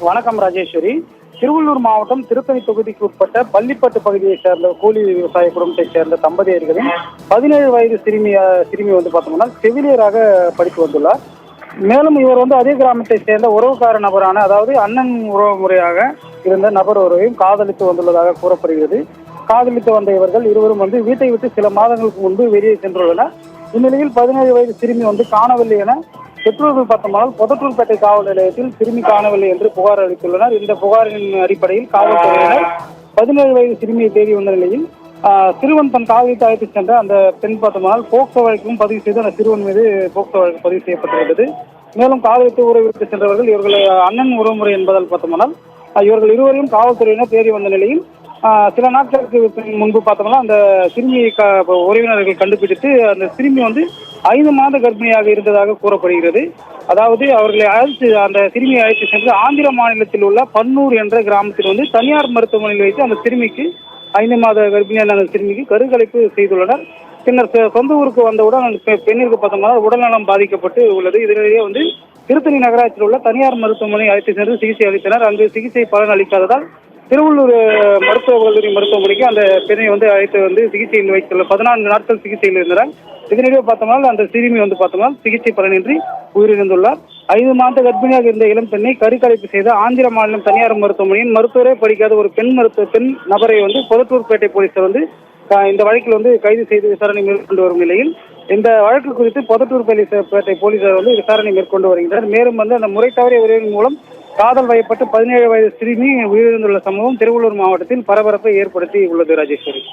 வணக்கம் ராஜேஸ்வரி. திருவள்ளூர் மாவட்டம் திருத்தணி தொகுதிக்கு உட்பட்ட பள்ளிப்பட்டு பகுதியைச் சேர்ந்த கூலி விவசாய குடும்பத்தைச் சேர்ந்த தம்பதியர்களின் 17 வயது சிறுமி பார்த்தோம்னா செவிலியராக படித்து வந்துள்ளார். மேலும் இவர் அதே கிராமத்தைச் சேர்ந்த உறவுக்கார நபரான, அதாவது அண்ணன் உறவு முறையாக இருந்த நபர் ஒருவரையும் காதலித்து வந்துள்ளதாக கூறப்படுகிறது. காதலித்து வந்த இவர்கள் இருவரும் வீட்டை விட்டு சில மாதங்களுக்கு முன்பு வெளியே சென்றுள்ளனர். இந்நிலையில் 17 வயது சிறுமி காணவில்லை என பெற்றோர்கள் பார்த்தோம்னால் பொதட்டூர்பேட்டை காவல் நிலையத்தில் சிறுமி காணவில்லை என்று புகார் அளித்துள்ளனர். இந்த புகாரின் அடிப்படையில் காவல்துறையினர் 17 வயது சிறுமியை தேடி வந்த நிலையில் சிறுவன் தன் காதலித்து அழைத்து சென்ற அந்த பெண் பார்த்தோம்னால் போக்சோ வழக்கும் பதிவு செய்து அந்த சிறுவன் மீது போக்சோ வழக்கு பதிவு செய்யப்பட்டுள்ளது. மேலும் காதலித்து உறவிற்கு சென்றவர்கள் இவர்கள் அண்ணன் உறவுமுறை என்பதால் பார்த்தோம்னால் இவர்கள் இருவரையும் காவல்துறையினர் தேடி வந்த நிலையில் சில நாட்களுக்கு முன்பு பார்த்தோம்னா அந்த சிறுமியை உறவினர்கள் கண்டுபிடித்து அந்த சிறுமி 5 மாத கர்ப்பிணியாக இருந்ததாக கூறப்படுகிறது. அதாவது அவர்களை அந்த சிறுமியை அழைத்து சென்று ஆந்திர மாநிலத்தில் உள்ள பன்னூர் என்ற கிராமத்தில் தனியார் மருத்துவமனையில் வைத்து அந்த சிறுமிக்கு 5 மாத கர்ப்பிணியான அந்த சிறுமிக்கு கருக்கலைப்பு செய்துள்ளனர். பின்னர் சொந்த ஊருக்கு வந்தவுடன் அந்த பெண்ணிற்கு பார்த்தோம்னா உடல்நலம் பாதிக்கப்பட்டு உள்ளது. இதனிடையே திருத்தணி நகராட்சியில் உள்ள தனியார் மருத்துவமனை அழைத்து சென்று சிகிச்சை அளித்தனர். அங்கு சிகிச்சை பலன் அளிக்காததால் திருவள்ளூர் மருத்துவக் கல்லூரி மருத்துவமனைக்கு அந்த பெண்ணை அழைத்து சிகிச்சையில் வைத்துள்ள 14 நாட்கள் சிகிச்சையில் இருந்தனர். இதனிடையே பார்த்தோம்னால் அந்த சிறுமி பார்த்தோம்னால் சிகிச்சை பலனின்றி உயிரிழந்துள்ளார். 5 மாத கர்ப்பிணியாக இருந்த இளம் பெண்ணை கருக்கலைப்பு செய்த ஆந்திர மாநிலம் தனியார் மருத்துவமனையின் மருத்துவரே படிக்காத ஒரு பெண் நபரை பொதட்டூர்பேட்டை போலீசார் இந்த வழக்கில் கைது செய்து விசாரணை மேற்கொண்டு வரும் நிலையில் இந்த வழக்கு குறித்து பொதட்டூர்பேட்டை போலீசார் விசாரணை மேற்கொண்டு வருகின்றனர். மேலும் அந்த முறை தவறிய உறவின் மூலம் காதல் வயப்பட்டு 17 வயது சிறுமி உயிரிழந்துள்ள சம்பவம் திருவள்ளூர் மாவட்டத்தில் பரபரப்பை ஏற்படுத்தி உள்ளது. ராஜேஸ்வரி.